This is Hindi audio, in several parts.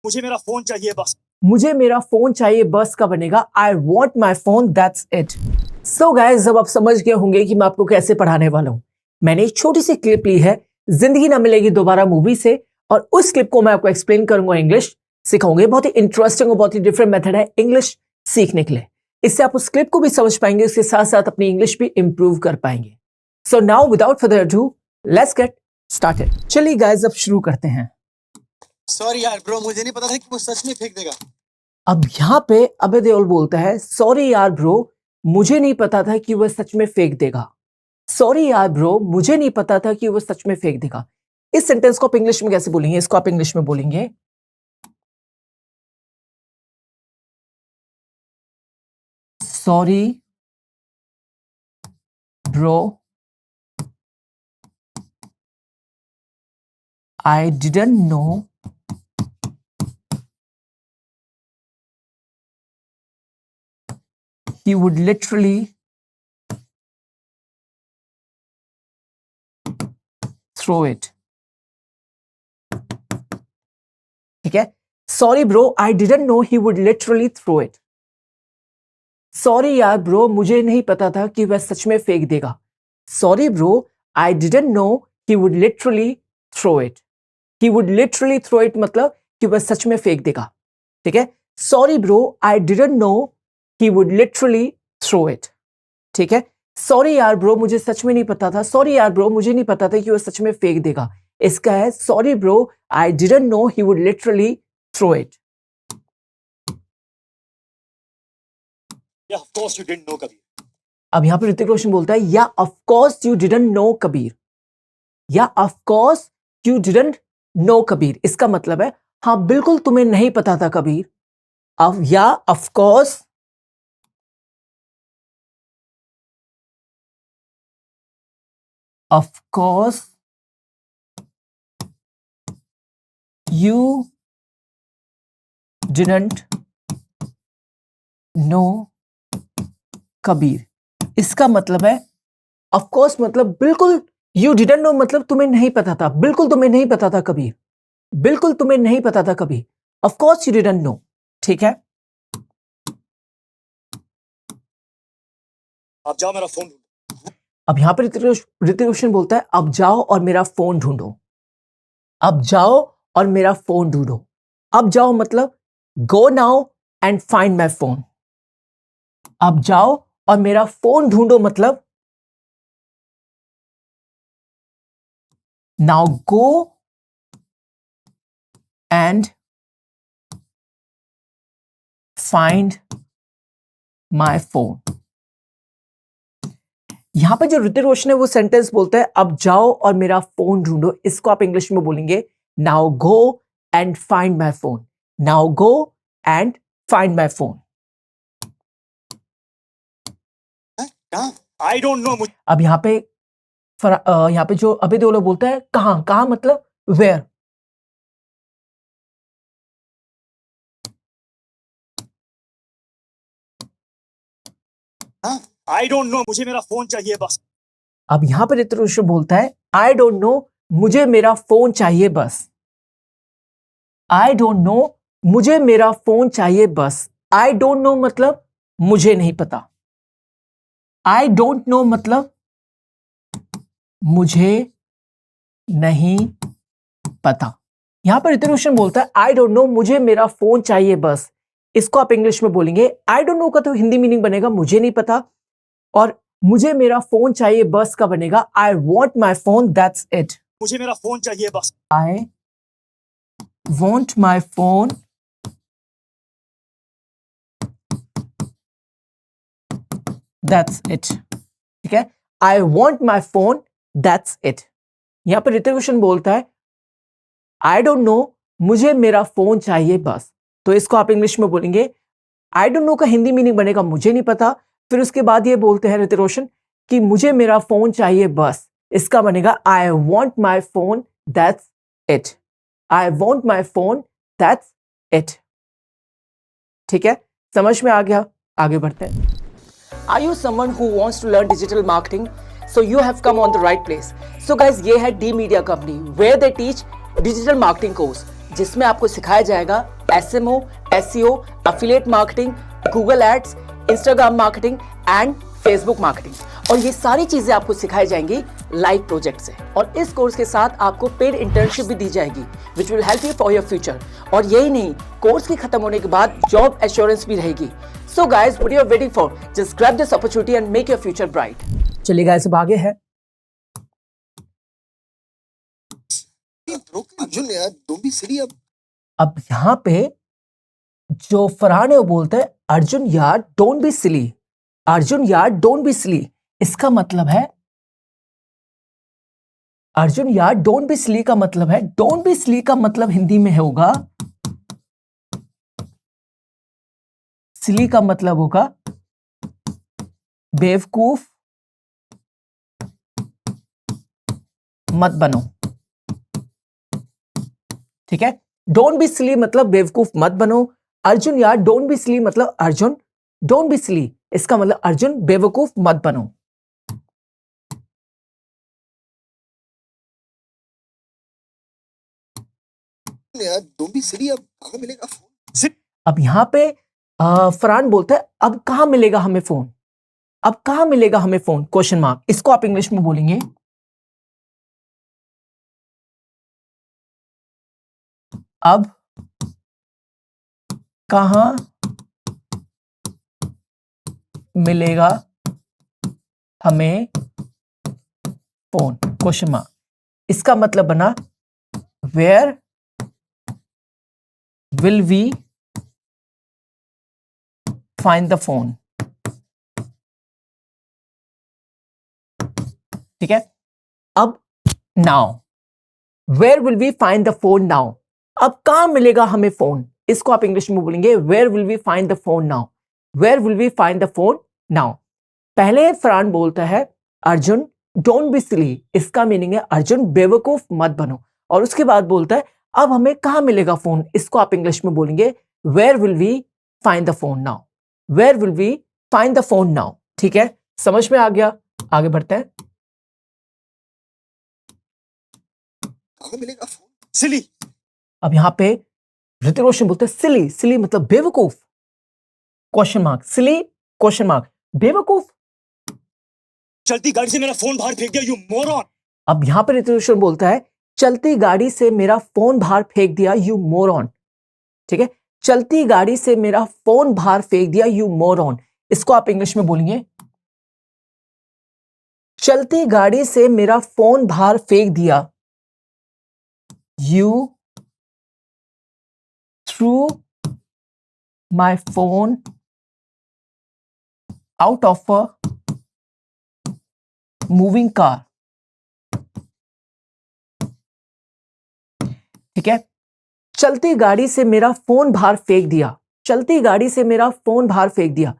मुझे मेरा फोन चाहिए बस। मुझे मेरा फोन चाहिए बस का बनेगा I want my phone that's it. So guys, अब आप समझ गए होंगे कि मैं आपको कैसे पढ़ाने वाला हूं। मैंने एक छोटी सी क्लिप ली है जिंदगी ना मिलेगी दोबारा मूवी से, और उस क्लिप को मैं आपको एक्सप्लेन करूंगा, इंग्लिश सिखाऊंगे। बहुत ही इंटरेस्टिंग और बहुत ही डिफरेंट मेथड है इंग्लिश सीखने के लिए। इससे आप उस क्लिप को भी समझ पाएंगे, उसके साथ साथ अपनी इंग्लिश भी इंप्रूव कर पाएंगे। So now without further ado let's get started. चलिए गाइस, अब शुरू करते हैं। सॉरी यार ब्रो, मुझे नहीं पता था कि वो सच में फेंक देगा। अब यहाँ पे अबे देओल बोलता है, सॉरी यार ब्रो, मुझे नहीं पता था कि वह सच में फेंक देगा। सॉरी यार ब्रो, मुझे नहीं पता था कि वह सच में फेंक देगा। इस सेंटेंस को आप इंग्लिश में कैसे बोलेंगे? इसको आप इंग्लिश में बोलेंगे, sorry bro, I didn't know he would literally throw it। ठीक है, sorry bro, I didn't know he would literally throw it. Sorry यार ब्रो, मुझे नहीं पता था कि वह सच में फेंक देगा। Sorry bro, I didn't know he would literally throw it. He would literally throw it मतलब कि वह सच में फेंक देगा। ठीक है, sorry bro, I didn't know he would literally throw it. ठीक है, सॉरी यार ब्रो, मुझे सच में नहीं पता था। सॉरी यार ब्रो, मुझे नहीं पता था कि वह सच में फेंक देगा। इसका है, sorry bro, I didn't know he would literally throw it. Yeah, of course you didn't know Kabir. अब यहां पर ऋतिक रोशन बोलता है, yeah of course you didn't know Kabir. Yeah of course you didn't know Kabir, इसका मतलब है हाँ बिल्कुल तुम्हें नहीं पता था कबीर। अब या of course you didn't know Kabir. इसका मतलब है ऑफ कोर्स मतलब बिल्कुल, यू डिडंट नो मतलब तुम्हें नहीं पता था, बिल्कुल तुम्हें नहीं पता था कबीर, बिल्कुल तुम्हें नहीं पता था Kabir. Of course you didn't no. ठीक है, आप जाओ मेरा फोन ढूंढो। अब यहां पर ऋतिक रोशन बोलता है, अब जाओ और मेरा फोन ढूंढो। अब जाओ और मेरा फोन ढूंढो। अब जाओ मतलब go now and find my phone. अब जाओ और मेरा फोन ढूंढो मतलब now go and find my phone. यहां पर जो ऋतिक रोशन है वो सेंटेंस बोलता है, अब जाओ और मेरा फोन ढूंढो। इसको आप इंग्लिश में बोलेंगे, now go and find my phone. Now go and find my phone. I don't know. अब यहां पे जो अभय देओल बोलता है, कहां कहां मतलब वेयर। आई डोंट नो, मुझे मेरा फोन चाहिए बस। अब यहां पर ऋतिक रोशन बोलता है, आई डोंट नो, मुझे मेरा फोन चाहिए बस। आई डोंट नो, मुझे मेरा फोन चाहिए बस। आई डोंट नो मतलब मुझे नहीं पता। आई डोंट नो मतलब मुझे नहीं पता। यहां पर ऋतिक रोशन बोलता है, आई डोंट नो, मुझे मेरा फोन चाहिए बस। इसको आप इंग्लिश में बोलेंगे, आई डोंट नो का तो हिंदी मीनिंग बनेगा मुझे नहीं पता, और मुझे मेरा फोन चाहिए बस का बनेगा I want my phone that's it. मुझे मेरा फोन चाहिए बस। I want my phone that's it. ठीक है, I want my phone that's it. यहां पर ऋतिक रोशन बोलता है, आई डोंट नो, मुझे मेरा फोन चाहिए बस। तो इसको आप इंग्लिश में बोलेंगे, आई डोंट नो का हिंदी मीनिंग बनेगा मुझे नहीं पता। फिर उसके बाद ये बोलते हैं ऋतिक रोशन कि मुझे मेरा फोन चाहिए बस। इसका बनेगा I want my phone that's it. I want my phone that's it. ठीक है, समझ में आ गया? आगे बढ़ते हैं। Are you someone who wants to learn digital marketing? So you have come on the right place. So guys, ये है D Media Company where they teach digital marketing course. जिसमें आपको सिखाया जाएगा SMO, SEO, affiliate marketing, Google ads, Instagram marketing and Facebook marketing. और ये सारी चीजें आपको सिखाई जाएंगी लाइव प्रोजेक्ट से। और इस कोर्स के साथ आपको पेड इंटर्नशिप भी दी जाएगी which will help you for your future. और यही नहीं, कोर्स के खत्म होने के बाद जॉब एश्योरेंस भी रहेगी। So guys, what you are waiting for? Just grab this opportunity and make your future bright. चलिए गाइस, अब आगे है। अर्जुन यार, डोंट बी सिली। अब यहां पे जो फरहान है वो बोलता है अर्जुन यार डोंट बी सिली, अर्जुन यार डोंट बी सिली। इसका मतलब है अर्जुन यार डोंट बी सिली का मतलब है, डोंट बी सिली का मतलब हिंदी में होगा, सिली का मतलब होगा बेवकूफ मत बनो। ठीक है, डोंट बी सिली मतलब बेवकूफ मत बनो। अर्जुन यार डोंट बी सिली मतलब अर्जुन डोंट बी सिली, इसका मतलब अर्जुन बेवकूफ मत बनो। यार डोंट बी सिली, अब कहां मिलेगा फोन? अब यहां पे फरहान बोलता है अब कहां मिलेगा हमें फोन, अब कहां मिलेगा हमें फोन, क्वेश्चन मार्क। इसको आप इंग्लिश में बोलेंगे अब कहां मिलेगा हमें फोन, क्वेश्चन मार्क। इसका मतलब बना where will we find the phone. ठीक है, अब now where will we find the phone now, अब कहां मिलेगा हमें फोन, इसको आप इंग्लिश में बोलेंगे where will we find the phone now, where will we find the phone now. पहले फरहान बोलता है अर्जुन डोंट बी सिली, इसका मीनिंग है अर्जुन बेवकूफ मत बनो। और उसके बाद बोलता है अब हमें कहां मिलेगा फोन, इसको आप इंग्लिश में बोलेंगे where will we find the phone now, where will we find the phone now. ठीक है, समझ में आ गया? आगे बढ़ते हैं। कहां मिलेगा फोन? सिली। अब यहां पे ऋतिक रोशन बोलते हैं सिली, सिली मतलब बेवकूफ, question mark, silly question mark, बेवकूफ। चलती गाड़ी से मेरा फोन बाहर फेंक दिया, यू मोरॉन। अब यहां पे ऋतिक रोशन बोलता है चलती गाड़ी से मेरा फोन बाहर फेंक दिया, यू मोरॉन। ठीक है, चलती गाड़ी से मेरा फोन बाहर फेंक दिया, यू मोरॉन। इसको आप इंग्लिश में बोलेंगे चलती गाड़ी से मेरा फोन बाहर फेंक दिया, you through my phone out of a moving car. ठीक है, चलती गाड़ी से मेरा फोन बाहर फेंक दिया, चलती गाड़ी से मेरा फोन बाहर फेंक दिया,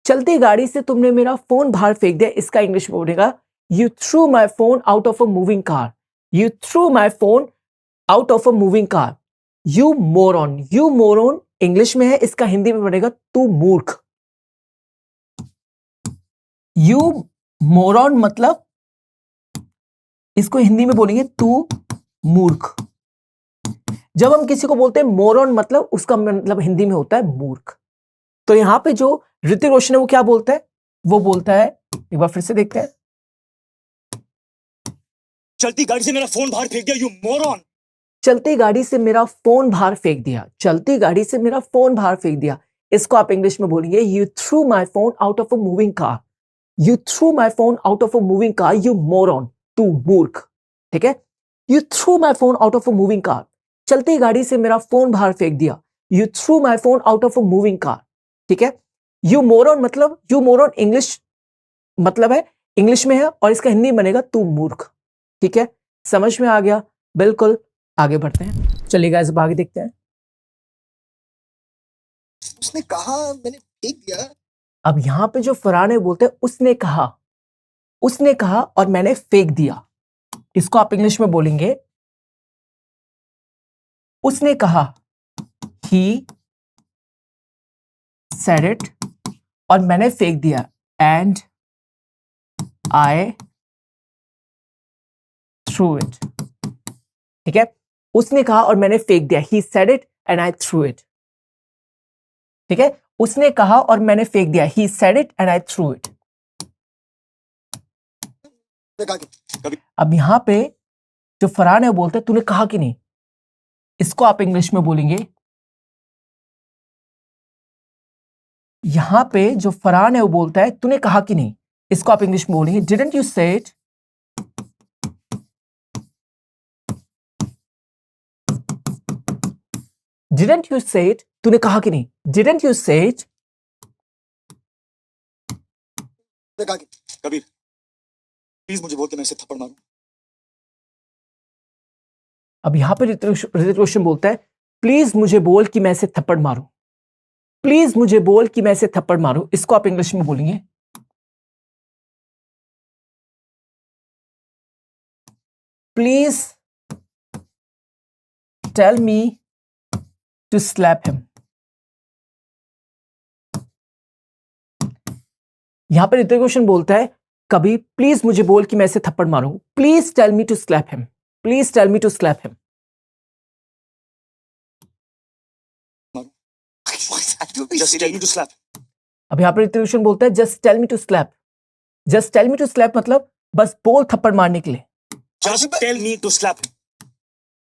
चलती गाड़ी से तुमने मेरा फोन बाहर फेंक दिया। इसका इंग्लिश में बोलेगा you through my phone out of a moving car, you through my phone out of a moving car. You moron, you moron English में है, इसका हिंदी में बनेगा तू मूर्ख। यू मोरॉन मतलब इसको हिंदी में बोलेंगे तू मूर्ख। जब हम किसी को बोलते हैं मोरॉन मतलब उसका मतलब हिंदी में होता है मूर्ख। तो यहां पे जो ऋतिक रोशन है वो क्या बोलता है, वो बोलता है, एक बार फिर से देखते हैं, चलती गाड़ी से मेरा फोन बाहर फेंक दिया, यू मोरॉन। चलती गाड़ी से मेरा फोन बाहर फेंक दिया, चलती गाड़ी से मेरा फोन बाहर फेंक दिया। इसको आप इंग्लिश में बोलेंगे you through my phone out of a moving car, you through my phone out of a moving car, you moron, तू मूर्ख। ठीक है, you through my phone out of a moving car, चलती गाड़ी से मेरा फोन बाहर फेंक दिया, you through my phone out of a moving car. ठीक है, यू मोरॉन मतलब यू मोरॉन इंग्लिश मतलब है, इंग्लिश में है और इसका हिंदी बनेगा तू मूर्ख। ठीक है, समझ में आ गया? बिल्कुल। आगे बढ़ते हैं, चलिए गाइस अब आगे देखते हैं। उसने कहा, मैंने फेंक दिया। अब यहां पे जो फरहान है बोलते हैं उसने कहा और मैंने फेंक दिया। इसको आप इंग्लिश में बोलेंगे उसने कहा, ही सेड इट, और मैंने फेंक दिया, एंड आई थ्रू इट। ठीक है, उसने कहा और मैंने फेंक दिया. He said it and I threw it. ठीक है, उसने कहा और मैंने फेंक दिया. He said it and I threw it. अब यहां पे जो फरहान है वो बोलता है तूने कहा कि नहीं. इसको आप इंग्लिश में बोलेंगे. यहां पे जो फरहान है वो बोलता है तूने कहा कि नहीं. इसको आप इंग्लिश में बोलेंगे डिडंट यू से इट. डिडंट यू से इट. तूने कहा कि नहीं. डिडंट यू से इट. कबीर प्लीज मुझे बोल के मैं इसे थप्पड़ मारूं. अब यहां पे ऋतिक रोशन बोलता है प्लीज मुझे बोल कि मैं इसे थप्पड़ मारूं. प्लीज मुझे बोल कि मैं इसे थप्पड़ मारूं. इसको आप इंग्लिश में बोलेंगे please tell me to slap him. यहां पर ऋतिक रोशन बोलता है कभी प्लीज मुझे बोल कि मैं इसे थप्पड़ मारूं. Please tell me to slap him. Please tell me to slap him. Just tell me to slap. अब यहां पर ऋतिक रोशन बोलता है just tell me to slap. Just tell me to slap मतलब बस बोल थप्पड़ मारने के लिए. Just tell me to slap him.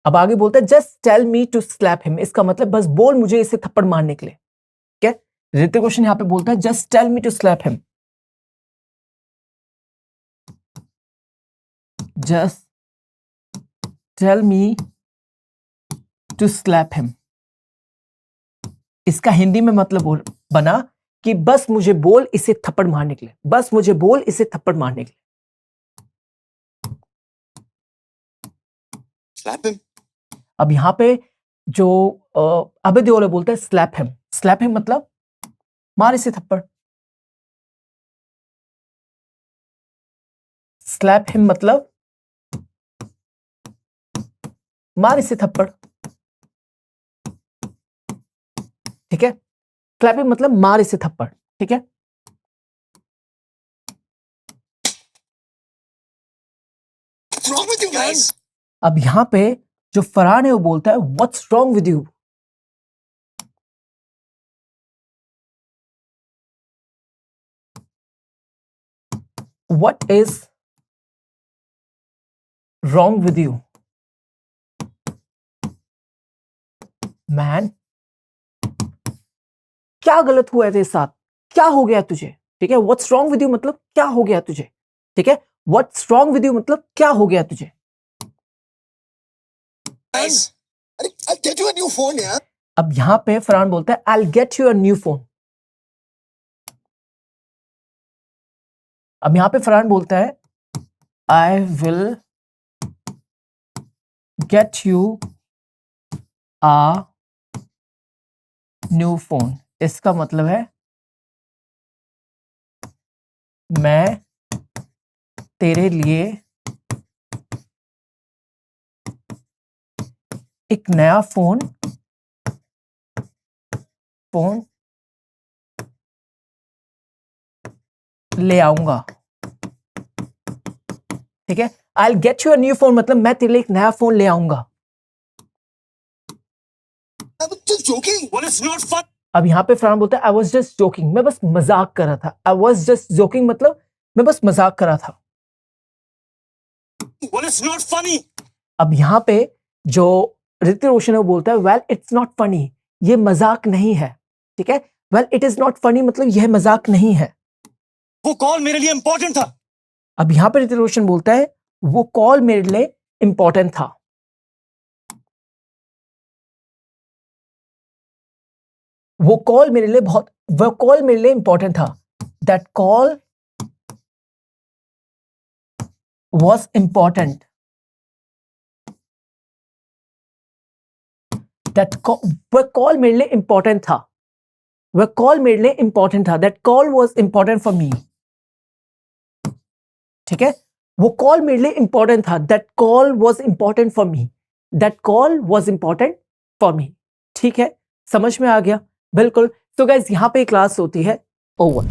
अब आगे बोलता है just tell me to slap him. इसका मतलब बस बोल मुझे इसे थप्पड़ मारने के लिए. ठीक है, ऋतिक रोशन यहां पे बोलता है just tell me to slap him. Just tell me to slap him. इसका हिंदी में मतलब बना कि बस मुझे बोल इसे थप्पड़ मारने के लिए. बस मुझे बोल इसे थप्पड़ मारने के लिए. Slap him. अब यहां पे जो अभय देओल बोलता है स्लैप हिम. स्लैप हिम मतलब मार इसे थप्पड़. स्लैप हिम मतलब मार इसे थप्पड़. ठीक है, स्लैप हिम मतलब मार इसे थप्पड़. ठीक है, What's wrong with you guys? अब यहां पे जो फरहान है वो बोलता है what's wrong with you. What is wrong with you man. क्या गलत हुआ है तेरे साथ. क्या हो गया तुझे. ठीक है, व्हाट्स रॉन्ग विद यू मतलब क्या हो गया तुझे. ठीक है, व्हाट्स रॉन्ग विद यू मतलब क्या हो गया तुझे. Guys, I'll get you a new phone, यार. अब यहां पे फरहान बोलता है I'll get you a new phone. अब यहां पे फरहान बोलता है I will get you a new phone. इसका मतलब है मैं तेरे लिए एक नया फोन ले आऊंगा. ठीक है, I'll get you a new phone मतलब मैं तेरे लिए एक नया फोन ले आऊंगा. I was just joking. Well, it's not fun. अब यहां पे फरहान बोलता है I was just joking. मैं बस मजाक कर रहा था. I was just joking मतलब मैं बस मजाक कर रहा था. Well, it's not funny. अब यहां पे जो ऋतिक रोशन है वो बोलता है वेल इट्स नॉट फनी. ये मजाक नहीं है. ठीक है, well it is not funny मतलब यह मजाक नहीं है. वो कॉल मेरे लिए इंपॉर्टेंट था. अब यहां पर ऋतिक रोशन बोलता है वो कॉल मेरे लिए इंपॉर्टेंट था. वो कॉल मेरे लिए इंपॉर्टेंट था. That call was important. वह कॉल मेरे लिए इंपॉर्टेंट था. वह कॉल मेरे लिए इंपॉर्टेंट था. That call was important for me. ठीक है, वो कॉल मेरे लिए इंपॉर्टेंट था. That call was important for me. That call was important for me. ठीक है, समझ में आ गया. बिल्कुल. सो गाइज यहाँ पे क्लास होती है ओवर.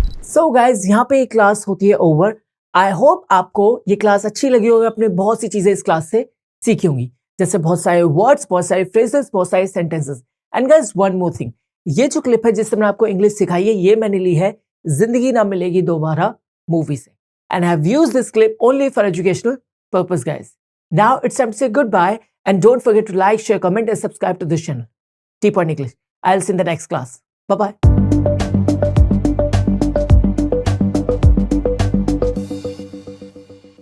क्लास होती है ओवर. आई होप आपको ये क्लास अच्छी लगी होगी. आपने बहुत सी चीजें इस क्लास से सीखी होंगी. जैसे बहुत सारे वर्ड्स, बहुत सारे फ्रेजेस, बहुत सारे sentences. And guys one more thing, ये जो क्लिप है जिससे मैंने आपको इंग्लिश सिखाई है, ये मैंने ली है जिंदगी ना मिलेगी दोबारा मूवी से। And I have used this clip only for educational purpose guys. Now it's time to say good bye and don't forget to like, share, comment and subscribe to this channel. T Point English. I'll see you in the next class. Bye bye.